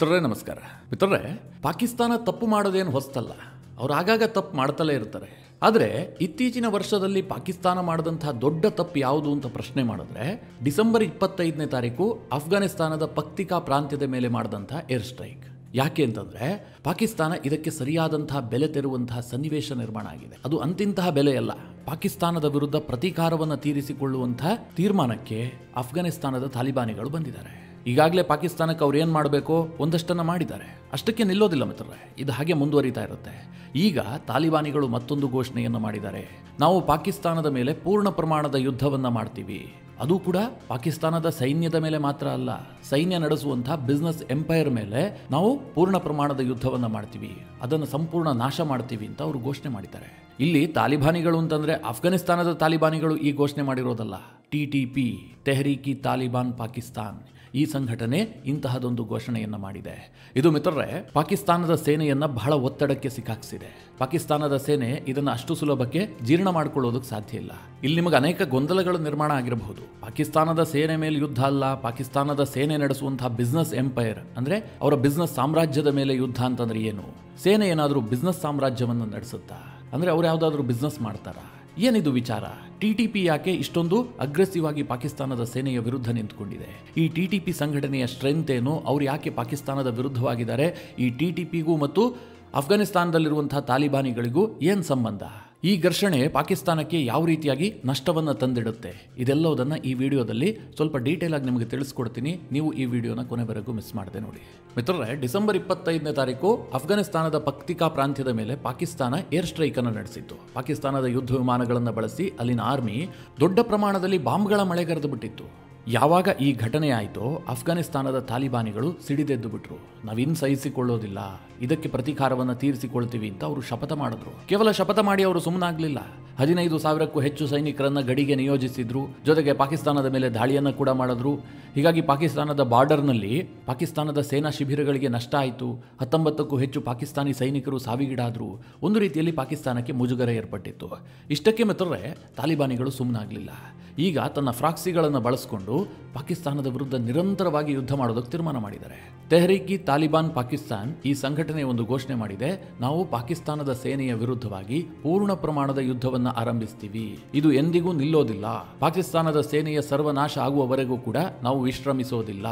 ಮಿತ್ರರೇ ನಮಸ್ಕಾರ. ಮಿತ್ರರೇ, ಪಾಕಿಸ್ತಾನ ತಪ್ಪು ಮಾಡೋದೇನು ಹೊಸ್ತಲ್ಲ. ಅವ್ರು ಆಗಾಗ ತಪ್ಪು ಮಾಡ್ತಲೇ ಇರ್ತಾರೆ. ಆದರೆ ಇತ್ತೀಚಿನ ವರ್ಷದಲ್ಲಿ ಪಾಕಿಸ್ತಾನ ಮಾಡಿದಂತಹ ದೊಡ್ಡ ತಪ್ಪು ಯಾವುದು ಅಂತ ಪ್ರಶ್ನೆ ಮಾಡಿದ್ರೆ ಡಿಸೆಂಬರ್ 25ನೇ ತಾರೀಕು ಅಫ್ಘಾನಿಸ್ತಾನದ ಪಕ್ತಿಕಾ ಪ್ರಾಂತ್ಯದ ಮೇಲೆ ಮಾಡಿದಂತಹ ಏರ್ ಸ್ಟ್ರೈಕ್. ಯಾಕೆ ಅಂತಂದ್ರೆ ಪಾಕಿಸ್ತಾನ ಇದಕ್ಕೆ ಸರಿಯಾದಂತಹ ಬೆಲೆ ತೆರುವಂತಹ ಸನ್ನಿವೇಶ ನಿರ್ಮಾಣ ಆಗಿದೆ. ಅದು ಅಂತಿಂತಹ ಬೆಲೆಯಲ್ಲ. ಪಾಕಿಸ್ತಾನದ ವಿರುದ್ಧ ಪ್ರತೀಕಾರವನ್ನು ತೀರಿಸಿಕೊಳ್ಳುವಂತಹ ತೀರ್ಮಾನಕ್ಕೆ ಅಫ್ಘಾನಿಸ್ತಾನದ ತಾಲಿಬಾನಿಗಳು ಬಂದಿದ್ದಾರೆ. ಈಗಾಗಲೇ ಪಾಕಿಸ್ತಾನಕ್ಕೆ ಅವ್ರು ಏನು ಮಾಡಬೇಕು ಒಂದಷ್ಟನ್ನು ಮಾಡಿದ್ದಾರೆ. ಅಷ್ಟಕ್ಕೆ ನಿಲ್ಲೋದಿಲ್ಲ ಮಿತ್ರರೇ, ಇದು ಹಾಗೆ ಮುಂದುವರಿತಾ ಇರುತ್ತೆ. ಈಗ ತಾಲಿಬಾನಿಗಳು ಮತ್ತೊಂದು ಘೋಷಣೆಯನ್ನು ಮಾಡಿದ್ದಾರೆ. ನಾವು ಪಾಕಿಸ್ತಾನದ ಮೇಲೆ ಪೂರ್ಣ ಪ್ರಮಾಣದ ಯುದ್ಧವನ್ನು ಮಾಡ್ತೀವಿ. ಅದು ಕೂಡ ಪಾಕಿಸ್ತಾನದ ಸೈನ್ಯದ ಮೇಲೆ ಮಾತ್ರ ಅಲ್ಲ, ಸೈನ್ಯ ನಡೆಸುವಂತಹ ಬಿಸ್ನೆಸ್ ಎಂಪೈರ್ ಮೇಲೆ ನಾವು ಪೂರ್ಣ ಪ್ರಮಾಣದ ಯುದ್ಧವನ್ನು ಮಾಡ್ತೀವಿ, ಅದನ್ನು ಸಂಪೂರ್ಣ ನಾಶ ಮಾಡ್ತೀವಿ ಅಂತ ಅವರು ಘೋಷಣೆ ಮಾಡಿದ್ದಾರೆ. ಇಲ್ಲಿ ತಾಲಿಬಾನಿಗಳು ಅಂತಂದ್ರೆ ಅಫ್ಘಾನಿಸ್ತಾನದ ತಾಲಿಬಾನಿಗಳು ಈ ಘೋಷಣೆ ಮಾಡಿರೋದಲ್ಲ. TTP ತೆಹರೀಕಿ ತಾಲಿಬಾನ್ ಪಾಕಿಸ್ತಾನ್ ಈ ಸಂಘಟನೆ ಇಂತಹದೊಂದು ಘೋಷಣೆಯನ್ನು ಮಾಡಿದೆ. ಇದು ಮಿತ್ರರೇ ಪಾಕಿಸ್ತಾನದ ಸೇನೆಯನ್ನ ಬಹಳ ಒತ್ತಡಕ್ಕೆ ಸಿಕ್ಕಾಕ್ಸಿದೆ. ಪಾಕಿಸ್ತಾನದ ಸೇನೆ ಇದನ್ನು ಅಷ್ಟು ಸುಲಭಕ್ಕೆ ಜೀರ್ಣ ಮಾಡ್ಕೊಳ್ಳೋದಕ್ಕೆ ಸಾಧ್ಯ ಇಲ್ಲ. ಇಲ್ಲಿ ನಿಮಗೆ ಅನೇಕ ಗೊಂದಲಗಳು ನಿರ್ಮಾಣ ಆಗಿರಬಹುದು. ಪಾಕಿಸ್ತಾನದ ಸೇನೆ ಮೇಲೆ ಯುದ್ಧ ಅಲ್ಲ, ಪಾಕಿಸ್ತಾನದ ಸೇನೆ ನಡೆಸುವಂತಹ ಬಿಸ್ನೆಸ್ ಎಂಪೈರ್ ಅಂದ್ರೆ ಅವರ ಬಿಸ್ನೆಸ್ ಸಾಮ್ರಾಜ್ಯದ ಮೇಲೆ ಯುದ್ಧ ಅಂತಂದ್ರೆ ಏನು? ಸೇನೆ ಏನಾದರೂ ಬಿಸ್ನೆಸ್ ಸಾಮ್ರಾಜ್ಯವನ್ನು ನಡೆಸುತ್ತಾ? ಅಂದ್ರೆ ಅವ್ರು ಯಾವ್ದಾದ್ರು ಬಿಸ್ನೆಸ್ ಮಾಡ್ತಾರಾ? ಏನಿದು ವಿಚಾರ? TTP ಯಾಕೆ ಇಷ್ಟೊಂದು ಅಗ್ರೆಸಿವ್ ಆಗಿ ಪಾಕಿಸ್ತಾನದ ಸೇನೆಯ ವಿರುದ್ಧ ನಿಂತುಕೊಂಡಿದೆ? ಈ TTP ಸಂಘಟನೆಯ ಸ್ಟ್ರೆಂತ್ ಏನು? ಅವ್ರು ಯಾಕೆ ಪಾಕಿಸ್ತಾನದ ವಿರುದ್ಧವಾಗಿದ್ದಾರೆ? ಈ TTPಗೂ ಮತ್ತು ಅಫ್ಘಾನಿಸ್ತಾನದಲ್ಲಿರುವಂತಹ ತಾಲಿಬಾನಿಗಳಿಗೂ ಏನು ಸಂಬಂಧ? ಈ ಘರ್ಷಣೆ ಪಾಕಿಸ್ತಾನಕ್ಕೆ ಯಾವ ರೀತಿಯಾಗಿ ನಷ್ಟವನ್ನು ತಂದಿಡುತ್ತೆ? ಇದೆಲ್ಲವುದನ್ನು ಈ ವಿಡಿಯೋದಲ್ಲಿ ಸ್ವಲ್ಪ ಡೀಟೇಲ್ ಆಗಿ ನಿಮಗೆ ತಿಳಿಸ್ಕೊಡ್ತೀನಿ. ನೀವು ಈ ವಿಡಿಯೋನ ಕೊನೆವರೆಗೂ ಮಿಸ್ ಮಾಡದೆ ನೋಡಿ. ಮಿತ್ರರೇ, ಡಿಸೆಂಬರ್ 25ನೇ ತಾರೀಕು ಅಫ್ಘಾನಿಸ್ತಾನದ ಪಕ್ತಿಕಾ ಪ್ರಾಂತ್ಯದ ಮೇಲೆ ಪಾಕಿಸ್ತಾನ ಏರ್ ಸ್ಟ್ರೈಕ್ ಅನ್ನು ನಡೆಸಿತ್ತು. ಪಾಕಿಸ್ತಾನದ ಯುದ್ಧ ವಿಮಾನಗಳನ್ನು ಬಳಸಿ ಅಲ್ಲಿನ ಆರ್ಮಿ ದೊಡ್ಡ ಪ್ರಮಾಣದಲ್ಲಿ ಬಾಂಬ್ಗಳ ಮಳೆಗರೆದು ಬಿಟ್ಟಿತ್ತು. ಯಾವಾಗ ಈ ಘಟನೆ ಆಯಿತೋ ಅಫ್ಘಾನಿಸ್ತಾನದ ತಾಲಿಬಾನಿಗಳು ಸಿಡಿದೆದ್ದು ಬಿಟ್ರು. ನಾವಿನ್ ಸಹಿಸಿಕೊಳ್ಳೋದಿಲ್ಲ, ಇದಕ್ಕೆ ಪ್ರತೀಕಾರವನ್ನು ತೀರಿಸಿಕೊಳ್ತೀವಿ ಅಂತ ಅವರು ಶಪಥ ಮಾಡಿದ್ರು. ಕೇವಲ ಶಪಥ ಮಾಡಿ ಅವರು ಸುಮ್ಮನಾಗಲಿಲ್ಲ. 15,000ಕ್ಕೂ ಹೆಚ್ಚು ಸೈನಿಕರನ್ನ ಗಡಿಗೆ ನಿಯೋಜಿಸಿದ್ರು. ಜೊತೆಗೆ ಪಾಕಿಸ್ತಾನದ ಮೇಲೆ ದಾಳಿಯನ್ನು ಕೂಡ ಮಾಡಿದ್ರು. ಹೀಗಾಗಿ ಪಾಕಿಸ್ತಾನದ ಬಾರ್ಡರ್ನಲ್ಲಿ ಪಾಕಿಸ್ತಾನದ ಸೇನಾ ಶಿಬಿರಗಳಿಗೆ ನಷ್ಟ ಆಯಿತು. 19ಕ್ಕೂ ಹೆಚ್ಚು ಪಾಕಿಸ್ತಾನಿ ಸೈನಿಕರು ಸಾವಿಗೀಡಾದರು. ಒಂದು ರೀತಿಯಲ್ಲಿ ಪಾಕಿಸ್ತಾನಕ್ಕೆ ಮುಜುಗರ ಏರ್ಪಟ್ಟಿತ್ತು. ಇಷ್ಟಕ್ಕೆ ಮಿತ್ರರೇ ತಾಲಿಬಾನಿಗಳು ಸುಮ್ಮನಾಗಲಿಲ್ಲ. ಈಗ ತನ್ನ ಫ್ರಾಕ್ಸಿಗಳನ್ನು ಬಳಸಿಕೊಂಡು ಪಾಕಿಸ್ತಾನದ ವಿರುದ್ಧ ನಿರಂತರವಾಗಿ ಯುದ್ಧ ಮಾಡೋದಕ್ಕೆ ತೀರ್ಮಾನ ಮಾಡಿದ್ದಾರೆ. ತೆಹರೀಕಿ ತಾಲಿಬಾನ್ ಪಾಕಿಸ್ತಾನ್ ಈ ಸಂಘಟನೆ ಒಂದು ಘೋಷಣೆ ಮಾಡಿದೆ. ನಾವು ಪಾಕಿಸ್ತಾನದ ಸೇನೆಯ ವಿರುದ್ಧವಾಗಿ ಪೂರ್ಣ ಪ್ರಮಾಣದ ಯುದ್ಧವನ್ನು ಆರಂಭಿಸ್ತೀವಿ. ಇದು ಎಂದಿಗೂ ನಿಲ್ಲೋದಿಲ್ಲ. ಪಾಕಿಸ್ತಾನದ ಸೇನೆಯ ಸರ್ವನಾಶ ಆಗುವವರೆಗೂ ಕೂಡ ನಾವು ವಿಶ್ರಮಿಸೋದಿಲ್ಲ.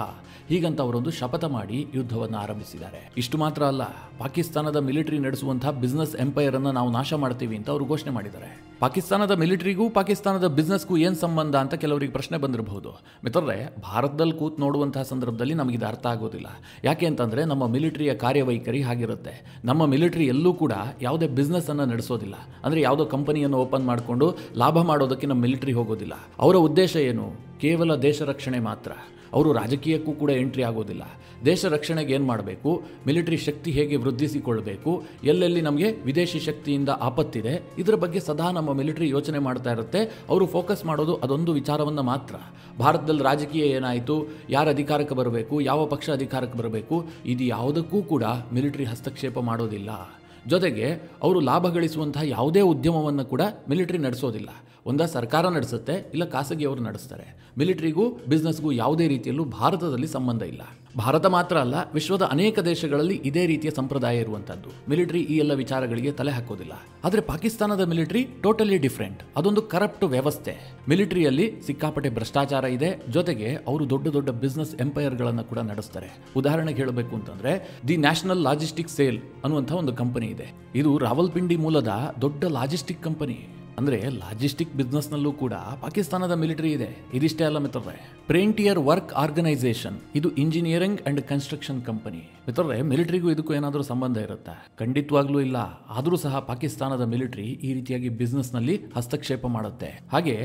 ಹೀಗಂತ ಅವರೊಂದು ಶಪಥ ಮಾಡಿ ಯುದ್ಧವನ್ನು ಆರಂಭಿಸಿದ್ದಾರೆ. ಇಷ್ಟು ಮಾತ್ರ ಅಲ್ಲ, ಪಾಕಿಸ್ತಾನದ ಮಿಲಿಟರಿ ನಡೆಸುವಂತಹ ಬಿಸ್ನೆಸ್ ಎಂಪೈರ್ ಅನ್ನು ನಾವು ನಾಶ ಮಾಡ್ತೀವಿ ಅಂತ ಅವರು ಘೋಷಣೆ ಮಾಡಿದ್ದಾರೆ. ಪಾಕಿಸ್ತಾನದ ಮಿಲಿಟರಿಗೂ ಪಾಕಿಸ್ತಾನದ ಬಿಸ್ನೆಸ್ಗೂ ಏನು ಸಂಬಂಧ ಅಂತ ಕೆಲವರಿಗೆ ಪ್ರಶ್ನೆ ಬಂದಿರಬಹುದು. ಮಿತ್ರರೇ, ಭಾರತದಲ್ಲಿ ಕೂತ್ ನೋಡುವಂತಹ ಸಂದರ್ಭದಲ್ಲಿ ನಮಗಿದು ಅರ್ಥ ಆಗೋದಿಲ್ಲ. ಯಾಕೆ ಅಂತಂದ್ರೆ ನಮ್ಮ ಮಿಲಿಟರಿಯ ಕಾರ್ಯವೈಖರಿ ಹಾಗಿರುತ್ತೆ. ನಮ್ಮ ಮಿಲಿಟರಿ ಎಲ್ಲೂ ಕೂಡ ಯಾವುದೇ ಬಿಸ್ನೆಸ್ ಅನ್ನು ನಡೆಸೋದಿಲ್ಲ. ಅಂದ್ರೆ ಯಾವುದೋ ಕಂಪನಿಯನ್ನು ಓಪನ್ ಮಾಡಿಕೊಂಡು ಲಾಭ ಮಾಡೋದಕ್ಕೆ ನಮ್ಮ ಮಿಲಿಟರಿ ಹೋಗೋದಿಲ್ಲ. ಅವರ ಉದ್ದೇಶ ಏನು? ಕೇವಲ ದೇಶ ರಕ್ಷಣೆ ಮಾತ್ರ. ಅವರು ರಾಜಕೀಯಕ್ಕೂ ಕೂಡ ಎಂಟ್ರಿ ಆಗೋದಿಲ್ಲ. ದೇಶ ರಕ್ಷಣೆಗೆ ಏನು ಮಾಡಬೇಕು, ಮಿಲಿಟರಿ ಶಕ್ತಿ ಹೇಗೆ ವೃದ್ಧಿಸಿಕೊಳ್ಳಬೇಕು, ಎಲ್ಲೆಲ್ಲಿ ನಮಗೆ ವಿದೇಶಿ ಶಕ್ತಿಯಿಂದ ಆಪತ್ತಿದೆ, ಇದರ ಬಗ್ಗೆ ಸದಾ ನಮ್ಮ ಮಿಲಿಟರಿ ಯೋಚನೆ ಮಾಡ್ತಾ ಇರುತ್ತೆ. ಅವರು ಫೋಕಸ್ ಮಾಡೋದು ಅದೊಂದು ವಿಚಾರವನ್ನು ಮಾತ್ರ. ಭಾರತದಲ್ಲಿ ರಾಜಕೀಯ ಏನಾಯಿತು, ಯಾರು ಅಧಿಕಾರಕ್ಕೆ ಬರಬೇಕು, ಯಾವ ಪಕ್ಷ ಅಧಿಕಾರಕ್ಕೆ ಬರಬೇಕು, ಇದು ಯಾವುದಕ್ಕೂ ಕೂಡ ಮಿಲಿಟರಿ ಹಸ್ತಕ್ಷೇಪ ಮಾಡೋದಿಲ್ಲ. ಜೊತೆಗೆ ಅವರು ಲಾಭ ಗಳಿಸುವಂತಹ ಯಾವುದೇ ಉದ್ಯಮವನ್ನು ಕೂಡ ಮಿಲಿಟರಿ ನಡೆಸೋದಿಲ್ಲ. ಒಂದ ಸರ್ಕಾರ ನಡೆಸುತ್ತೆ, ಇಲ್ಲ ಖಾಸಗಿಯವರು ನಡೆಸ್ತಾರೆ. ಮಿಲಿಟರಿಗೂ ಬಿಸ್ನೆಸ್ಗೂ ಯಾವುದೇ ರೀತಿಯಲ್ಲೂ ಭಾರತದಲ್ಲಿ ಸಂಬಂಧ ಇಲ್ಲ. ಭಾರತ ಮಾತ್ರ ಅಲ್ಲ, ವಿಶ್ವದ ಅನೇಕ ದೇಶಗಳಲ್ಲಿ ಇದೇ ರೀತಿಯ ಸಂಪ್ರದಾಯ ಇರುವಂತದ್ದು. ಮಿಲಿಟರಿ ಈ ಎಲ್ಲ ವಿಚಾರಗಳಿಗೆ ತಲೆ ಹಾಕೋದಿಲ್ಲ. ಆದರೆ ಪಾಕಿಸ್ತಾನದ ಮಿಲಿಟರಿ ಟೋಟಲಿ ಡಿಫ್ರೆಂಟ್. ಅದೊಂದು ಕರಪ್ಟ್ ವ್ಯವಸ್ಥೆ. ಮಿಲಿಟರಿಯಲ್ಲಿ ಸಿಕ್ಕಾಪಟ್ಟೆ ಭ್ರಷ್ಟಾಚಾರ ಇದೆ. ಜೊತೆಗೆ ಅವರು ದೊಡ್ಡ ದೊಡ್ಡ ಬಿಸ್ನೆಸ್ ಎಂಪೈರ್ಗಳನ್ನು ಕೂಡ ನಡೆಸ್ತಾರೆ. ಉದಾಹರಣೆಗೆ ಹೇಳಬೇಕು ಅಂತಂದ್ರೆ ದಿ ನ್ಯಾಷನಲ್ ಲಾಜಿಸ್ಟಿಕ್ ಸೇಲ್ ಅನ್ನುವಂಥ ಒಂದು ಕಂಪನಿ ಇದೆ. ಇದು ರಾವಲ್ಪಿಂಡಿ ಮೂಲದ ದೊಡ್ಡ ಲಾಜಿಸ್ಟಿಕ್ ಕಂಪನಿ. ಅಂದ್ರೆ ಲಾಜಿಸ್ಟಿಕ್ ಬಿಸ್ನೆಸ್ ನಲ್ಲೂ ಕೂಡ ಪಾಕಿಸ್ತಾನದ ಮಿಲಿಟರಿ ಇದೆ. ಇದಿಷ್ಟೇ ಅಲ್ಲ ಮಿತ್ರರೇ, ಪ್ರೇಂಟಿಯರ್ ವರ್ಕ್ ಆರ್ಗನೈಸೇಷನ್ ಇದು ಇಂಜಿನಿಯರಿಂಗ್ ಅಂಡ್ ಕನ್ಸ್ಟ್ರಕ್ಷನ್ ಕಂಪನಿ. ಮಿತ್ರರೇ, ಮಿಲಿಟರಿಗೂ ಇದಕ್ಕೂ ಏನಾದರೂ ಸಂಬಂಧ ಇರುತ್ತಾ? ಖಂಡಿತವಾಗ್ಲೂ ಇಲ್ಲ. ಆದರೂ ಸಹ ಪಾಕಿಸ್ತಾನದ ಮಿಲಿಟರಿ ಈ ರೀತಿಯಾಗಿ ಬಿಸ್ನೆಸ್ ನಲ್ಲಿ ಹಸ್ತಕ್ಷೇಪ ಮಾಡುತ್ತೆ. ಹಾಗೆ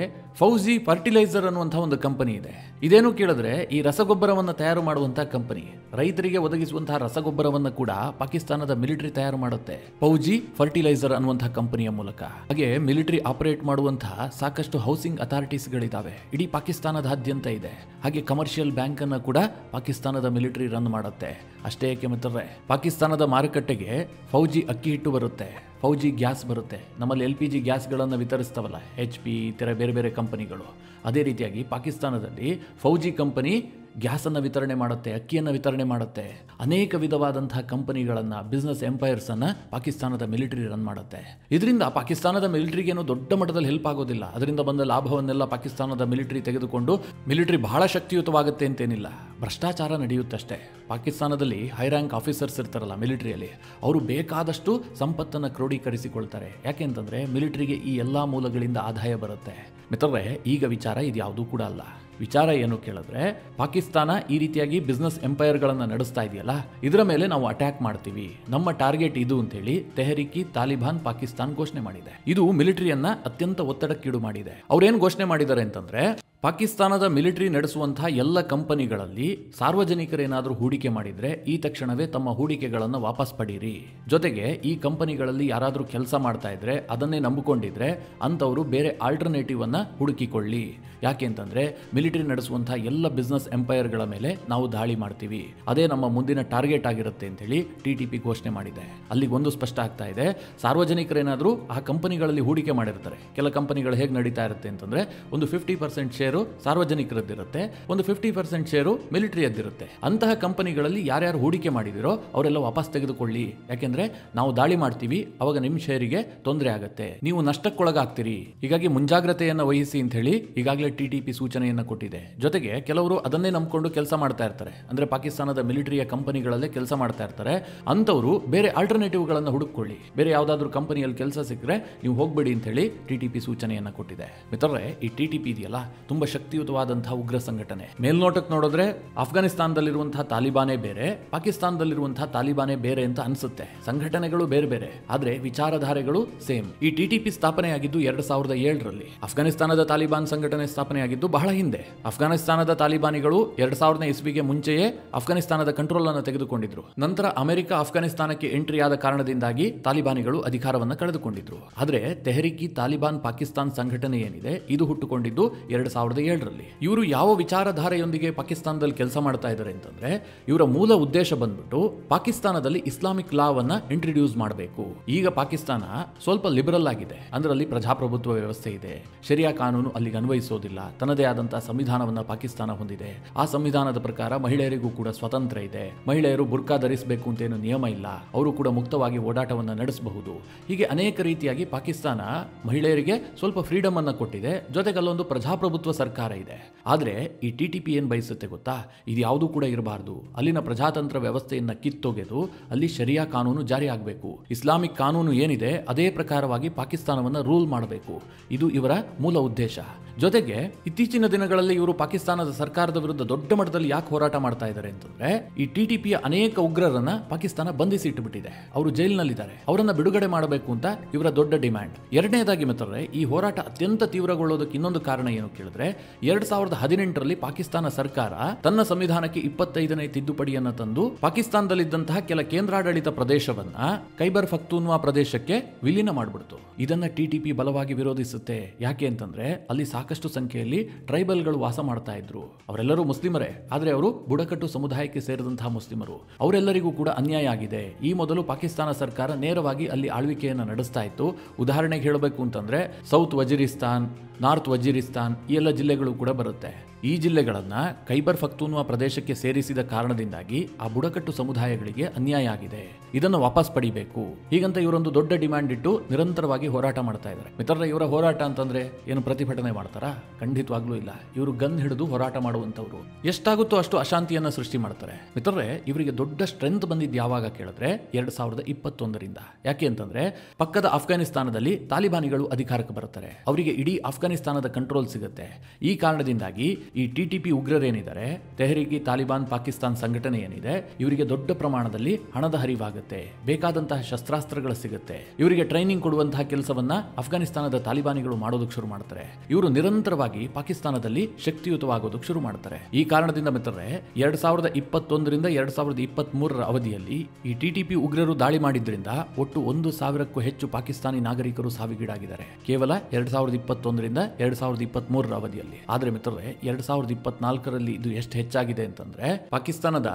ಫೌಜಿ ಫರ್ಟಿಲೈಸರ್ ಅನ್ನುವಂತಹ ಒಂದು ಕಂಪನಿ ಇದೆ. ಇದೇನು ಕೇಳಿದ್ರೆ ಈ ರಸಗೊಬ್ಬರವನ್ನು ತಯಾರು ಮಾಡುವಂತಹ ಕಂಪನಿ. ರೈತರಿಗೆ ಒದಗಿಸುವಂತಹ ರಸಗೊಬ್ಬರವನ್ನು ಕೂಡ ಪಾಕಿಸ್ತಾನದ ಮಿಲಿಟರಿ ತಯಾರು ಮಾಡುತ್ತೆ, ಫೌಜಿ ಫರ್ಟಿಲೈಸರ್ ಅನ್ನುವಂತಹ ಕಂಪನಿಯ ಮೂಲಕ. ಹಾಗೆ ಮಿಲಿಟರಿ ಆಪರೇಟ್ ಮಾಡುವಂತಹ ಸಾಕಷ್ಟು ಹೌಸಿಂಗ್ ಅಥಾರಿಟೀಸ್ಗಳಿದ್ದಾವೆ, ಇಡೀ ಪಾಕಿಸ್ತಾನದಾದ್ಯಂತ ಇದೆ. ಹಾಗೆ ಕಮರ್ಷಿಯಲ್ ಬ್ಯಾಂಕ್ ಅನ್ನು ಕೂಡ ಪಾಕಿಸ್ತಾನದ ಮಿಲಿಟರಿ ರನ್ ಮಾಡುತ್ತೆ. ಅಷ್ಟೇ ಏಕೆ ಮಿತ್ರರೇ, ಪಾಕಿಸ್ತಾನದ ಮಾರುಕಟ್ಟೆಗೆ ಫೌಜಿ ಅಕ್ಕಿ ಹಿಟ್ಟು ಬರುತ್ತೆ, ಫೌಜಿ ಗ್ಯಾಸ್ ಬರುತ್ತೆ. ನಮ್ಮಲ್ಲಿ LPG ಗ್ಯಾಸ್ಗಳನ್ನು ವಿತರಿಸ್ತಾವಲ್ಲ HP ಇತರ ಬೇರೆ ಬೇರೆ ಕಂಪನಿಗಳು, ಅದೇ ರೀತಿಯಾಗಿ ಪಾಕಿಸ್ತಾನದಲ್ಲಿ ಫೌಜಿ ಕಂಪನಿ ಗ್ಯಾಸನ್ನು ವಿತರಣೆ ಮಾಡುತ್ತೆ, ಅಕ್ಕಿಯನ್ನು ವಿತರಣೆ ಮಾಡುತ್ತೆ. ಅನೇಕ ವಿಧವಾದಂತಹ ಕಂಪನಿಗಳನ್ನು, ಬಿಸ್ನೆಸ್ ಎಂಪೈರ್ಸನ್ನು ಪಾಕಿಸ್ತಾನದ ಮಿಲಿಟರಿ ರನ್ ಮಾಡುತ್ತೆ. ಇದರಿಂದ ಪಾಕಿಸ್ತಾನದ ಮಿಲಿಟರಿಗೇನು ದೊಡ್ಡ ಮಟ್ಟದಲ್ಲಿ ಹೆಲ್ಪ್ ಆಗೋದಿಲ್ಲ. ಅದರಿಂದ ಬಂದ ಲಾಭವನ್ನೆಲ್ಲ ಪಾಕಿಸ್ತಾನದ ಮಿಲಿಟರಿ ತೆಗೆದುಕೊಂಡು ಮಿಲಿಟರಿ ಬಹಳ ಶಕ್ತಿಯುತವಾಗುತ್ತೆ ಅಂತೇನಿಲ್ಲ, ಭ್ರಷ್ಟಾಚಾರ ನಡೆಯುತ್ತಷ್ಟೇ. ಪಾಕಿಸ್ತಾನದಲ್ಲಿ ಹೈ ರ್ಯಾಂಕ್ ಆಫೀಸರ್ಸ್ ಇರ್ತಾರಲ್ಲ ಮಿಲಿಟರಿಯಲ್ಲಿ, ಅವರು ಬೇಕಾದಷ್ಟು ಸಂಪತ್ತನ್ನು ಕ್ರೋಢೀಕರಿಸಿಕೊಳ್ತಾರೆ. ಯಾಕೆಂತಂದರೆ ಮಿಲಿಟರಿಗೆ ಈ ಎಲ್ಲ ಮೂಲಗಳಿಂದ ಆದಾಯ ಬರುತ್ತೆ. ಮಿತ್ರರೇ, ಈಗ ವಿಚಾರ ಇದು ಯಾವುದೂ ಕೂಡ ಅಲ್ಲ. ವಿಚಾರ ಏನು ಕೇಳಿದ್ರೆ, ಪಾಕಿಸ್ತಾನ ಈ ರೀತಿಯಾಗಿ ಬಿಸ್ನೆಸ್ ಎಂಪೈರ್ಗಳನ್ನು ನಡೆಸ್ತಾ ಇದೆಯಲ್ಲ, ಇದರ ಮೇಲೆ ನಾವು ಅಟ್ಯಾಕ್ ಮಾಡ್ತೀವಿ, ನಮ್ಮ ಟಾರ್ಗೆಟ್ ಇದು ಅಂತೇಳಿ ತೆಹರಿಕಿ ತಾಲಿಬಾನ್ ಪಾಕಿಸ್ತಾನ್ ಘೋಷಣೆ ಮಾಡಿದೆ. ಇದು ಮಿಲಿಟರಿಯನ್ನ ಅತ್ಯಂತ ಒತ್ತಡಕ್ಕೀಡು ಮಾಡಿದೆ. ಅವ್ರೇನು ಘೋಷಣೆ ಮಾಡಿದ್ದಾರೆ ಅಂತಂದ್ರೆ, ಪಾಕಿಸ್ತಾನದ ಮಿಲಿಟರಿ ನಡೆಸುವಂತಹ ಎಲ್ಲ ಕಂಪನಿಗಳಲ್ಲಿ ಸಾರ್ವಜನಿಕರೇನಾದರೂ ಹೂಡಿಕೆ ಮಾಡಿದರೆ ಈ ತಕ್ಷಣವೇ ತಮ್ಮ ಹೂಡಿಕೆಗಳನ್ನು ವಾಪಸ್ ಪಡೀರಿ. ಜೊತೆಗೆ ಈ ಕಂಪನಿಗಳಲ್ಲಿ ಯಾರಾದರೂ ಕೆಲಸ ಮಾಡ್ತಾ ಇದ್ರೆ, ಅದನ್ನೇ ನಂಬಿಕೊಂಡಿದ್ರೆ ಅಂಥವರು ಬೇರೆ ಆಲ್ಟರ್ನೇಟಿವ್ ಅನ್ನ ಹುಡುಕಿಕೊಳ್ಳಿ. ಯಾಕೆ ಅಂತಂದ್ರೆ ಮಿಲಿಟರಿ ನಡೆಸುವಂತಹ ಎಲ್ಲ ಬಿಸ್ನೆಸ್ ಎಂಪೈರ್ಗಳ ಮೇಲೆ ನಾವು ದಾಳಿ ಮಾಡ್ತೀವಿ, ಅದೇ ನಮ್ಮ ಮುಂದಿನ ಟಾರ್ಗೆಟ್ ಆಗಿರುತ್ತೆ ಅಂತೇಳಿ TTP ಘೋಷಣೆ ಮಾಡಿದೆ. ಅಲ್ಲಿಗೊಂದು ಸ್ಪಷ್ಟ ಆಗ್ತಾ ಇದೆ, ಸಾರ್ವಜನಿಕರೇನಾದರೂ ಆ ಕಂಪನಿಗಳಲ್ಲಿ ಹೂಡಿಕೆ ಮಾಡಿರ್ತಾರೆ. ಕೆಲ ಕಂಪನಿಗಳು ಹೇಗೆ ನಡೀತಾ ಇರುತ್ತೆ ಅಂತಂದ್ರೆ, ಒಂದು 50% ಶೇರು ಸಾರ್ವಜನಿಕರದ್ದಿರುತ್ತೆ, ಒಂದು 50% ಶೇರು ಮಿಲಿಟರಿಯದ್ದಿರುತ್ತೆ. ಅಂತಹ ಕಂಪನಿಗಳಲ್ಲಿ ಯಾರ್ಯಾರು ಹೂಡಿಕೆ ಮಾಡಿದಿರೋ ಅವರೆಲ್ಲ ವಾಪಸ್ ತೆಗೆದುಕೊಳ್ಳಿ. ಯಾಕೆಂದ್ರೆ ನಾವು ದಾಳಿ ಮಾಡ್ತೀವಿ, ಅವಾಗ ನಿಮ್ಮ ಶೇರಿಗೆ ತೊಂದರೆ ಆಗುತ್ತೆ, ನೀವು ನಷ್ಟಕ್ಕೊಳಗಾಗ್ತೀರಿ. ಹೀಗಾಗಿ ಮುಂಜಾಗ್ರತೆಯನ್ನು ವಹಿಸಿ ಅಂತ ಹೇಳಿ ಈಗಾಗಲೇ TTP ಸೂಚನೆಯನ್ನು ಕೊಟ್ಟಿದೆ. ಜೊತೆಗೆ ಕೆಲವರು ಅದನ್ನೇ ನಂಬಿಕೊಂಡು ಕೆಲಸ ಮಾಡ್ತಾ ಇರ್ತಾರೆ, ಅಂದ್ರೆ ಪಾಕಿಸ್ತಾನದ ಮಿಲಿಟರಿಯ ಕಂಪನಿಗಳಲ್ಲೇ ಕೆಲಸ ಮಾಡ್ತಾ ಇರ್ತಾರೆ. ಅಂತವರು ಬೇರೆ ಆಲ್ಟರ್ನೇಟಿವ್ಗಳನ್ನು ಹುಡುಕೊಳ್ಳಿ, ಬೇರೆ ಯಾವುದಾದ್ರೂ ಕಂಪನಿಯಲ್ಲಿ ಕೆಲಸ ಸಿಕ್ಕರೆ ನೀವು ಹೋಗ್ಬೇಡಿ ಅಂತ ಹೇಳಿ TTP ಸೂಚನೆಯನ್ನು ಕೊಟ್ಟಿದೆ. ಮಿತ್ರರೇ, ಈ TTP ಇದೆಯಲ್ಲ ತುಂಬಾ ಶಕ್ತಿಯುತವಾದಂತಹ ಉಗ್ರ ಸಂಘಟನೆ. ಮೇಲ್ನೋಟಕ್ಕೆ ನೋಡಿದ್ರೆ ಅಫ್ಘಾನಿಸ್ತಾನದಲ್ಲಿರುವಂತಹ ತಾಲಿಬಾನೇ ಬೇರೆ, ಪಾಕಿಸ್ತಾನದಲ್ಲಿರುವಂತಹ ತಾಲಿಬಾನೇ ಬೇರೆ ಅಂತ ಅನ್ಸುತ್ತೆ. ಸಂಘಟನೆಗಳು ಬೇರೆ ಬೇರೆ, ಆದ್ರೆ ವಿಚಾರಧಾರೆಗಳು ಸೇಮ್. ಈ TTP ಸ್ಥಾಪನೆಯಾಗಿದ್ದು 2007ರಲ್ಲಿ. ಅಫ್ಘಾನಿಸ್ತಾನದ ತಾಲಿಬಾನ್ ಸಂಘಟನೆ ಸ್ಥಾಪನೆಯಾಗಿದ್ದು ಬಹಳ ಹಿಂದೆ. ಅಫ್ಘಾನಿಸ್ತಾನದ ತಾಲಿಬಾನಿಗಳು 2000ನೇ ಇಸ್ವಿಗೆ ಮುಂಚೆಯೇ ಅಫ್ಘಾನಿಸ್ತಾನದ ಕಂಟ್ರೋಲ್ ಅನ್ನು ತೆಗೆದುಕೊಂಡಿದ್ರು. ನಂತರ ಅಮೆರಿಕ ಅಫ್ಘಾನಿಸ್ತಾನಕ್ಕೆ ಎಂಟ್ರಿ ಆದ ಕಾರಣದಿಂದಾಗಿ ತಾಲಿಬಾನಿಗಳು ಅಧಿಕಾರವನ್ನು ಕಳೆದುಕೊಂಡಿದ್ರು. ಆದ್ರೆ ತೆಹರಿಕಿ ತಾಲಿಬಾನ್ ಪಾಕಿಸ್ತಾನ್ ಸಂಘಟನೆ ಏನಿದೆ, ಇದು ಹುಟ್ಟುಕೊಂಡಿದ್ದು 2007ರಲ್ಲಿ. ಇವರು ಯಾವ ವಿಚಾರಧಾರೆಯೊಂದಿಗೆ ಪಾಕಿಸ್ತಾನದಲ್ಲಿ ಕೆಲಸ ಮಾಡ್ತಾ ಇದ್ದಾರೆ ಅಂತಂದ್ರೆ, ಇವರ ಮೂಲ ಉದ್ದೇಶ ಬಂದ್ಬಿಟ್ಟು ಪಾಕಿಸ್ತಾನದಲ್ಲಿ ಇಸ್ಲಾಮಿಕ್ ಲಾವನ್ನ ಇಂಟ್ರೊಡ್ಯೂಸ್ ಮಾಡಬೇಕು. ಈಗ ಪಾಕಿಸ್ತಾನ ಸ್ವಲ್ಪ ಲಿಬರಲ್ ಆಗಿದೆ, ಅಂದ್ರೆ ಅಲ್ಲಿ ಪ್ರಜಾಪ್ರಭುತ್ವ ವ್ಯವಸ್ಥೆ ಇದೆ, ಶರಿಯಾ ಕಾನೂನು ಅಲ್ಲಿಗೆ ಅನ್ವಯಿಸೋದಿಲ್ಲ, ತನ್ನದೇ ಆದಂತಹ ಸಂವಿಧಾನವನ್ನ ಪಾಕಿಸ್ತಾನ ಹೊಂದಿದೆ. ಆ ಸಂವಿಧಾನದ ಪ್ರಕಾರ ಮಹಿಳೆಯರಿಗೂ ಕೂಡ ಸ್ವತಂತ್ರ ಇದೆ, ಮಹಿಳೆಯರು ಬುರ್ಕಾ ಧರಿಸಬೇಕು ಅಂತೇನು ನಿಯಮ ಇಲ್ಲ, ಅವರು ಕೂಡ ಮುಕ್ತವಾಗಿ ಓಡಾಟವನ್ನು ನಡೆಸಬಹುದು. ಹೀಗೆ ಅನೇಕ ರೀತಿಯಾಗಿ ಪಾಕಿಸ್ತಾನ ಮಹಿಳೆಯರಿಗೆ ಸ್ವಲ್ಪ ಫ್ರೀಡಮ್ ಅನ್ನ ಕೊಟ್ಟಿದೆ. ಜೊತೆಗೆ ಅಲ್ಲೊಂದು ಪ್ರಜಾಪ್ರಭುತ್ವ ಸರ್ಕಾರ ಇದೆ. ಆದ್ರೆ ಈ TTP ಏನ್ ಬಯಸುತ್ತೆ ಗೊತ್ತಾ, ಇದು ಯಾವುದೂ ಕೂಡ ಇರಬಾರ್ದು. ಅಲ್ಲಿನ ಪ್ರಜಾತಂತ್ರ ವ್ಯವಸ್ಥೆಯನ್ನ ಕಿತ್ತೊಗೆದು ಅಲ್ಲಿ ಶರಿಯಾ ಕಾನೂನು ಜಾರಿ ಆಗಬೇಕು, ಇಸ್ಲಾಮಿಕ್ ಕಾನೂನು ಏನಿದೆ ಅದೇ ಪ್ರಕಾರವಾಗಿ ಪಾಕಿಸ್ತಾನವನ್ನ ರೂಲ್ ಮಾಡಬೇಕು. ಇದು ಇವರ ಮೂಲ ಉದ್ದೇಶ. ಜೊತೆಗೆ ಇತ್ತೀಚಿನ ದಿನಗಳಲ್ಲಿ ಇವರು ಪಾಕಿಸ್ತಾನದ ಸರ್ಕಾರದ ವಿರುದ್ಧ ದೊಡ್ಡ ಮಟ್ಟದಲ್ಲಿ ಯಾಕೆ ಹೋರಾಟ ಮಾಡ್ತಾ ಇದ್ದಾರೆ ಅಂತಂದ್ರೆ, ಈ TTPಯ ಅನೇಕ ಉಗ್ರರನ್ನ ಪಾಕಿಸ್ತಾನ ಬಂಧಿಸಿ ಇಟ್ಟುಬಿಟ್ಟಿದೆ, ಅವರು ಜೈಲಿನಲ್ಲಿದ್ದಾರೆ, ಅವರನ್ನ ಬಿಡುಗಡೆ ಮಾಡಬೇಕು ಅಂತ ಇವರ ದೊಡ್ಡ ಡಿಮ್ಯಾಂಡ್. ಎರಡನೇದಾಗಿ ಮಿತ್ರರೇ, ಈ ಹೋರಾಟ ಅತ್ಯಂತ ತೀವ್ರಗೊಳ್ಳೋದಕ್ಕೆ ಇನ್ನೊಂದು ಕಾರಣ ಏನು ಕೇಳಿದ್ರೆ, 2018ರಲ್ಲಿ ಪಾಕಿಸ್ತಾನ ಸರ್ಕಾರ ತನ್ನ ಸಂವಿಧಾನಕ್ಕೆ 25ನೇ ತಿದ್ದುಪಡಿಯನ್ನು ತಂದು ಪಾಕಿಸ್ತಾನದಲ್ಲಿದ್ದಂತಹ ಕೆಲ ಕೇಂದ್ರಾಡಳಿತ ಪ್ರದೇಶವನ್ನ ಖೈಬರ್ ಪಖ್ತೂನ್ವಾ ಪ್ರದೇಶಕ್ಕೆ ವಿಲೀನ ಮಾಡಿಬಿಡ್ತು. ಇದನ್ನ TTP ಬಲವಾಗಿ ವಿರೋಧಿಸುತ್ತೆ. ಯಾಕೆ ಅಂತಂದ್ರೆ, ಅಲ್ಲಿ ಸಾಕಷ್ಟು ಸಂಖ್ಯೆಯಲ್ಲಿ ಟ್ರೈಬಲ್ಗಳು ವಾಸ ಮಾಡ್ತಾ ಇದ್ರು. ಅವರೆಲ್ಲರೂ ಮುಸ್ಲಿಮರೇ, ಆದ್ರೆ ಅವರು ಬುಡಕಟ್ಟು ಸಮುದಾಯಕ್ಕೆ ಸೇರಿದಂತಹ ಮುಸ್ಲಿಮರು. ಅವರೆಲ್ಲರಿಗೂ ಕೂಡ ಅನ್ಯಾಯ ಆಗಿದೆ. ಈ ಮೊದಲು ಪಾಕಿಸ್ತಾನ ಸರ್ಕಾರ ನೇರವಾಗಿ ಅಲ್ಲಿ ಆಳ್ವಿಕೆಯನ್ನು ನಡೆಸ್ತಾ ಇತ್ತು. ಉದಾಹರಣೆಗೆ ಹೇಳಬೇಕು ಅಂತಂದ್ರೆ, ಸೌತ್ ವಜೀರಿಸ್ತಾನ್, ನಾರ್ತ್ ವಜೀರಿಸ್ತಾನ್ ಈ ಎಲ್ಲ ಜಿಲ್ಲೆಗಳು ಕೂಡ ಬರುತ್ತೆ. ಈ ಜಿಲ್ಲೆಗಳನ್ನ ಖೈಬರ್ ಪಖ್ತೂನ್ವಾ ಪ್ರದೇಶಕ್ಕೆ ಸೇರಿಸಿದ ಕಾರಣದಿಂದಾಗಿ ಆ ಬುಡಕಟ್ಟು ಸಮುದಾಯಗಳಿಗೆ ಅನ್ಯಾಯ ಆಗಿದೆ, ಇದನ್ನು ವಾಪಸ್ ಪಡಿಬೇಕು. ಹೀಗಂತ ಇವರೊಂದು ದೊಡ್ಡ ಡಿಮ್ಯಾಂಡ್ ಇಟ್ಟು ನಿರಂತರವಾಗಿ ಹೋರಾಟ ಮಾಡ್ತಾ ಇದ್ದಾರೆ. ಮಿತ್ರರೇ, ಇವರ ಹೋರಾಟ ಅಂತಂದ್ರೆ ಏನು ಪ್ರತಿಭಟನೆ ಮಾಡ್ತಾರಾ? ಖಂಡಿತವಾಗ್ಲೂ ಇಲ್ಲ. ಇವರು ಗನ್ ಹಿಡಿದು ಹೋರಾಟ ಮಾಡುವಂತವ್ರು. ಎಷ್ಟಾಗುತ್ತೋ ಅಷ್ಟು ಅಶಾಂತಿಯನ್ನ ಸೃಷ್ಟಿ ಮಾಡ್ತಾರೆ. ಮಿತ್ರರೇ, ಇವರಿಗೆ ದೊಡ್ಡ ಸ್ಟ್ರೆಂತ್ ಬಂದಿದ್ದು ಯಾವಾಗ ಕೇಳಿದ್ರೆ 2021ರಿಂದ. ಯಾಕೆ ಅಂತಂದ್ರೆ, ಪಕ್ಕದ ಅಫ್ಘಾನಿಸ್ತಾನದಲ್ಲಿ ತಾಲಿಬಾನಿಗಳು ಅಧಿಕಾರಕ್ಕೆ ಬರ್ತಾರೆ, ಅವರಿಗೆ ಇಡೀ ಅಫ್ಘಾನಿಸ್ತಾನದ ಕಂಟ್ರೋಲ್ ಸಿಗುತ್ತೆ. ಈ ಕಾರಣದಿಂದಾಗಿ ಈ TTP ಉಗ್ರರೇನಿದ್ದಾರೆ, ತೆಹರಿಕಿ ತಾಲಿಬಾನ್ ಪಾಕಿಸ್ತಾನ್ ಸಂಘಟನೆ ಏನಿದೆ, ಇವರಿಗೆ ದೊಡ್ಡ ಪ್ರಮಾಣದಲ್ಲಿ ಹಣದ ಹರಿವಾಗುತ್ತೆ, ಬೇಕಾದಂತಹ ಶಸ್ತ್ರಾಸ್ತ್ರಗಳು ಸಿಗುತ್ತೆ. ಇವರಿಗೆ ಟ್ರೈನಿಂಗ್ ಕೊಡುವಂತಹ ಕೆಲಸವನ್ನ ಅಫ್ಘಾನಿಸ್ತಾನದ ತಾಲಿಬಾನಿಗಳು ಮಾಡೋದಕ್ಕೆ ಶುರು ಮಾಡ್ತಾರೆ. ಇವರು ನಿರಂತರವಾಗಿ ಪಾಕಿಸ್ತಾನದಲ್ಲಿ ಶಕ್ತಿಯುತವಾಗೋದಕ್ಕೆ ಶುರು ಮಾಡ್ತಾರೆ. ಈ ಕಾರಣದಿಂದ ಮಿತ್ರರೇ, 2021ರಿಂದ 2023ರ ಅವಧಿಯಲ್ಲಿ ಈ TTP ಉಗ್ರರು ದಾಳಿ ಮಾಡಿದ್ರಿಂದ ಒಟ್ಟು 1,000ಕ್ಕೂ ಹೆಚ್ಚು ಪಾಕಿಸ್ತಾನಿ ನಾಗರಿಕರು ಸಾವಿಗೀಡಾಗಿದ್ದಾರೆ, ಕೇವಲ 2021ರಿಂದ 2023ರ ಅವಧಿಯಲ್ಲಿ. ಆದ್ರೆ ಮಿತ್ರರೇ, 2024ರಲ್ಲಿ ಇದು ಎಷ್ಟು ಹೆಚ್ಚಾಗಿದೆ ಅಂತಂದ್ರೆ, ಪಾಕಿಸ್ತಾನದ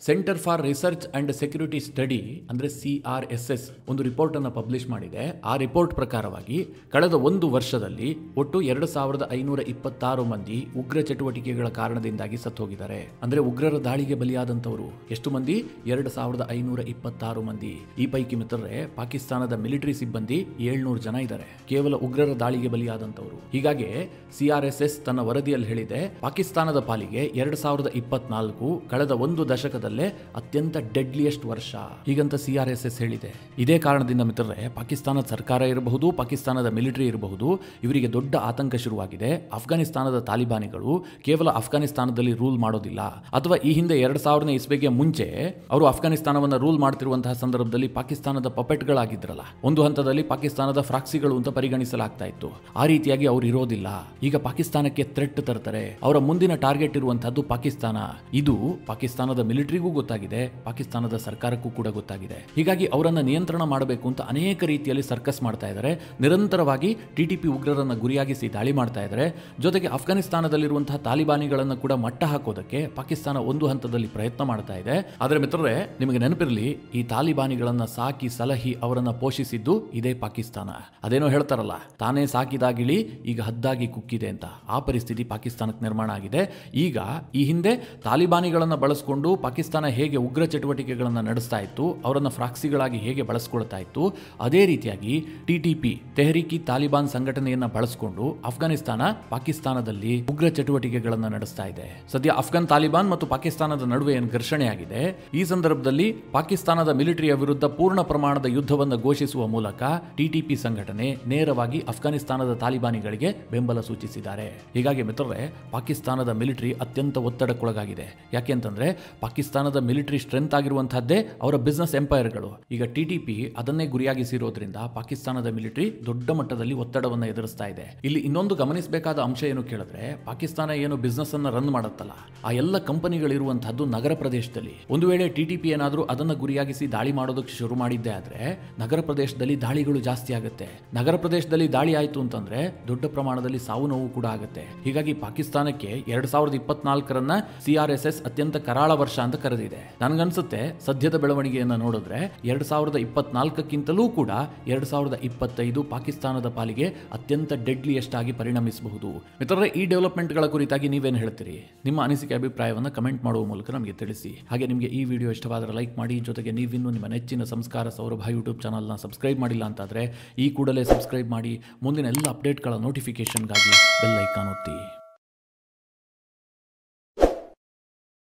centre for research and security study ಅಂದ್ರೆ CRSS ಒಂದು ರಿಪೋರ್ಟ್ ಅನ್ನು ಪಬ್ಲಿಷ್ ಮಾಡಿದೆ. ಆ ರಿಪೋರ್ಟ್ ಪ್ರಕಾರವಾಗಿ ಕಳೆದ ಒಂದು ವರ್ಷದಲ್ಲಿ ಒಟ್ಟು 2526 ಮಂದಿ ಉಗ್ರ ಚಟುವಟಿಕೆಗಳ ಕಾರಣದಿಂದಾಗಿ ಸತ್ತು ಹೋಗಿದ್ದಾರೆ. ಅಂದ್ರೆ ಉಗ್ರರ ದಾಳಿಗೆ ಬಲಿಯಾದಂತವರು ಎಷ್ಟು ಮಂದಿ? 2526 ಮಂದಿ. ಈ ಪೈಕಿ ಮಿತ್ರರೇ ಪಾಕಿಸ್ತಾನದ ಮಿಲಿಟರಿ ಸಿಬ್ಬಂದಿ 700 ಜನ ಇದ್ದಾರೆ, ಕೇವಲ ಉಗ್ರರ ದಾಳಿಗೆ ಬಲಿಯಾದಂತವರು. ಹೀಗಾಗಿ CRSS ತನ್ನ ವರದಿಯಲ್ಲಿ ಹೇಳಿದೆ, ಪಾಕಿಸ್ತಾನದ ಪಾಲಿಗೆ 2024 ಕಳೆದ ಒಂದು ದಶಕದಲ್ಲೇ ಅತ್ಯಂತ ಡೆಡ್ಲಿಯೆಸ್ಟ್ ವರ್ಷ ಹೀಗಂತ CRSS ಹೇಳಿದೆ. ಇದೇ ಕಾರಣದಿಂದ ಮಿತ್ರರೇ ಪಾಕಿಸ್ತಾನದ ಸರ್ಕಾರ ಇರಬಹುದು, ಪಾಕಿಸ್ತಾನದ ಮಿಲಿಟರಿ ಇರಬಹುದು, ಇವರಿಗೆ ದೊಡ್ಡ ಆತಂಕ ಶುರುವಾಗಿದೆ. ಅಫ್ಘಾನಿಸ್ತಾನದ ತಾಲಿಬಾನಿಗಳು ಕೇವಲ ಅಫ್ಘಾನಿಸ್ತಾನದಲ್ಲಿ ರೂಲ್ ಮಾಡೋದಿಲ್ಲ, ಅಥವಾ ಈ ಹಿಂದೆ 2000ನೇ ಇಸ್ವಿಗೆ ಮುಂಚೆ ಅವರು ಅಫ್ಘಾನಿಸ್ತಾನವನ್ನು ರೂಲ್ ಮಾಡ್ತಿರುವಂತಹ ಸಂದರ್ಭದಲ್ಲಿ ಪಾಕಿಸ್ತಾನದ ಪಪೆಟ್ಗಳಾಗಿದ್ರಲ್ಲ, ಒಂದು ಹಂತದಲ್ಲಿ ಪಾಕಿಸ್ತಾನದ ಫ್ರಾಕ್ಸಿಗಳು ಅಂತ ಪರಿಗಣಿಸಲಾಗ್ತಾ ಇತ್ತು. ಆ ರೀತಿಯಾಗಿ ಅವರು ಇರೋದಿಲ್ಲ. ಈಗ ಪಾಕಿಸ್ತಾನಕ್ಕೆ ಥ್ರೆಟ್ ತರ್ತಾರೆ. ಅವರ ಮುಂದಿನ ಟಾರ್ಗೆಟ್ ಇರುವಂತಹದ್ದು ಪಾಕಿಸ್ತಾನ. ಇದು ಪಾಕಿಸ್ತಾನದ ಮಿಲಿಟರಿಗೂ ಗೊತ್ತಾಗಿದೆ, ಪಾಕಿಸ್ತಾನದ ಸರ್ಕಾರಕ್ಕೂ ಕೂಡ ಗೊತ್ತಾಗಿದೆ. ಹೀಗಾಗಿ ಅವರನ್ನ ನಿಯಂತ್ರಣ ಮಾಡಬೇಕು ಅಂತ ಅನೇಕ ರೀತಿಯಲ್ಲಿ ಸರ್ಕಸ್ ಮಾಡ್ತಾ ಇದ್ದಾರೆ. ನಿರಂತರವಾಗಿ TTP ಉಗ್ರರನ್ನ ಗುರಿಯಾಗಿಸಿ ದಾಳಿ ಮಾಡ್ತಾ ಇದ್ದಾರೆ. ಜೊತೆಗೆ ಅಫ್ಘಾನಿಸ್ತಾನದಲ್ಲಿರುವಂತಹ ತಾಲಿಬಾನಿಗಳನ್ನು ಕೂಡ ಮಟ್ಟ ಹಾಕೋದಕ್ಕೆ ಪಾಕಿಸ್ತಾನ ಒಂದು ಹಂತದಲ್ಲಿ ಪ್ರಯತ್ನ ಮಾಡ್ತಾ ಇದೆ. ಆದರೆ ಮಿತ್ರರೇ, ನಿಮಗೆ ನೆನಪಿರಲಿ, ಈ ತಾಲಿಬಾನಿಗಳನ್ನ ಸಾಕಿ ಸಲಹಿ ಅವರನ್ನ ಪೋಷಿಸಿದ್ದು ಇದೇ ಪಾಕಿಸ್ತಾನ. ಅದೇನೋ ಹೇಳ್ತಾರಲ್ಲ, ತಾನೇ ಸಾಕಿದಾಗಿಳಿ ಈಗ ಹದ್ದಾಗಿ ಕುಕ್ಕಿದೆ ಅಂತ. ಆ ಪರಿಸ್ಥಿತಿ ಪಾಕಿಸ್ತಾನಕ್ಕೆ ನಿರ್ಮಾಣ ಆಗಿದೆ. ಈಗ ಈ ಹಿಂದೆ ತಾಲಿಬಾನಿಗಳನ್ನ ಬಳಸಿಕೊಂಡು ಪಾಕಿಸ್ತಾನ ಹೇಗೆ ಉಗ್ರ ಚಟುವಟಿಕೆಗಳನ್ನು ನಡೆಸ್ತಾ ಇತ್ತು, ಅವರನ್ನ ಫ್ರಾಕ್ಸಿಗಳಾಗಿ ಹೇಗೆ ಬಳಸ್ಕೊಳ್ತಾ ಇತ್ತು, ಅದೇ ರೀತಿಯಾಗಿ TTP ತೆಹರೀಕಿ ತಾಲಿಬಾನ್ ಸಂಘಟನೆಯನ್ನ ಬಳಸಿಕೊಂಡು ಅಫ್ಘಾನಿಸ್ತಾನ ಪಾಕಿಸ್ತಾನದಲ್ಲಿ ಉಗ್ರ ಚಟುವಟಿಕೆಗಳನ್ನು ನಡೆಸ್ತಾ ಇದೆ. ಸದ್ಯ ಅಫ್ಘಾನ್ ತಾಲಿಬಾನ್ ಮತ್ತು ಪಾಕಿಸ್ತಾನದ ನಡುವೆ ಏನು ಘರ್ಷಣೆಯಾಗಿದೆ, ಈ ಸಂದರ್ಭದಲ್ಲಿ ಪಾಕಿಸ್ತಾನದ ಮಿಲಿಟರಿಯ ವಿರುದ್ಧ ಪೂರ್ಣ ಪ್ರಮಾಣದ ಯುದ್ಧವನ್ನು ಘೋಷಿಸುವ ಮೂಲಕ TTP ಸಂಘಟನೆ ನೇರವಾಗಿ ಅಫ್ಘಾನಿಸ್ತಾನದ ತಾಲಿಬಾನಿಗಳಿಗೆ ಬೆಂಬಲ ಸೂಚಿಸಿದ್ದಾರೆ. ಹೀಗಾಗಿ ಮಿತ್ರರೇ, ಪಾಕಿಸ್ತಾನದ ಮಿಲಿಟರಿ ಅತ್ಯಂತ ಒತ್ತಡಕ್ಕೊಳಗಾಗಿದೆ. ಯಾಕೆ ಅಂತಂದ್ರೆ ಪಾಕಿಸ್ತಾನದ ಮಿಲಿಟರಿ ಸ್ಟ್ರೆಂತ್ ಆಗಿರುವಂತಹದ್ದೇ ಅವರ ಬಿಸ್ನೆಸ್ ಎಂಪೈರ್ಗಳು. ಈಗ TTP ಅದನ್ನೇ ಗುರಿಯಾಗಿಸಿರೋದ್ರಿಂದ ಪಾಕಿಸ್ತಾನದ ಮಿಲಿಟರಿ ದೊಡ್ಡ ಮಟ್ಟದಲ್ಲಿ ಒತ್ತಡವನ್ನು ಎದುರಿಸ್ತಾ ಇದೆ. ಇಲ್ಲಿ ಇನ್ನೊಂದು ಗಮನಿಸಬೇಕಾದ ಅಂಶ ಏನು ಕೇಳಿದ್ರೆ, ಪಾಕಿಸ್ತಾನ ಏನು ಬಿಸ್ನೆಸ್ ಅನ್ನ ರನ್ ಮಾಡುತ್ತಲ್ಲ, ಆ ಎಲ್ಲ ಕಂಪನಿಗಳಿರುವಂತಹದ್ದು ನಗರ ಪ್ರದೇಶದಲ್ಲಿ. ಒಂದು ವೇಳೆ TTP ಏನಾದರೂ ಅದನ್ನ ಗುರಿಯಾಗಿಸಿ ದಾಳಿ ಮಾಡೋದಕ್ಕೆ ಶುರು ಮಾಡಿದ್ದೆ ಆದ್ರೆ ನಗರ ಪ್ರದೇಶದಲ್ಲಿ ದಾಳಿಗಳು ಜಾಸ್ತಿ ಆಗುತ್ತೆ. ನಗರ ಪ್ರದೇಶದಲ್ಲಿ ದಾಳಿ ಆಯಿತು ಅಂತಂದ್ರೆ ದೊಡ್ಡ ಪ್ರಮಾಣದಲ್ಲಿ ಸಾವು ನೋವು ಕೂಡ ಆಗುತ್ತೆ. ಹೀಗಾಗಿ ಪಾಕಿಸ್ತಾನಕ್ಕೆ 2024ರನ್ನ CRSS ಅತ್ಯಂತ ಕರಾಳ ವರ್ಷ ಅಂತ ಕರೆದಿದೆ. ನನಗನ್ಸುತ್ತೆ ಸದ್ಯದ ಬೆಳವಣಿಗೆಯನ್ನು ನೋಡಿದ್ರೆ 2024ಕ್ಕಿಂತಲೂ ಕೂಡ 2025 ಪಾಕಿಸ್ತಾನದ ಪಾಲಿಗೆ ಅತ್ಯಂತ ಡೆಡ್ಲಿಯೆಸ್ಟ್ ಆಗಿ ಪರಿಣಮಿಸಬಹುದು. ಮಿತ್ರರೇ, ಈ ಡೆವಲಪ್ಮೆಂಟ್ಗಳ ಕುರಿತಾಗಿ ನೀವೇನು ಹೇಳ್ತೀರಿ? ನಿಮ್ಮ ಅನಿಸಿಕೆ ಅಭಿಪ್ರಾಯವನ್ನು ಕಮೆಂಟ್ ಮಾಡುವ ಮೂಲಕ ನಮಗೆ ತಿಳಿಸಿ. ಹಾಗೆ ನಿಮಗೆ ಈ ವಿಡಿಯೋ ಇಷ್ಟವಾದರೆ ಲೈಕ್ ಮಾಡಿ. ಜೊತೆಗೆ ನೀವಿನ್ನೂ ನಿಮ್ಮ ನೆಚ್ಚಿನ ಸಂಸ್ಕಾರ ಸೌರಭ ಯೂಟ್ಯೂಬ್ ಚಾನಲ್ನ ಸಬ್ಸ್ಕ್ರೈಬ್ ಮಾಡಿಲ್ಲ ಅಂತಾದರೆ ಈ ಕೂಡಲೇ ಸಬ್ಸ್ಕ್ರೈಬ್ ಮಾಡಿ. ಮುಂದಿನ ಎಲ್ಲ ಅಪ್ಡೇಟ್ಗಳ ನೋಟಿಫಿಕೇಶನ್ಗಾಗಿ ಬೆಲ್ ಐಕಾನ್ ಒತ್ತಿ.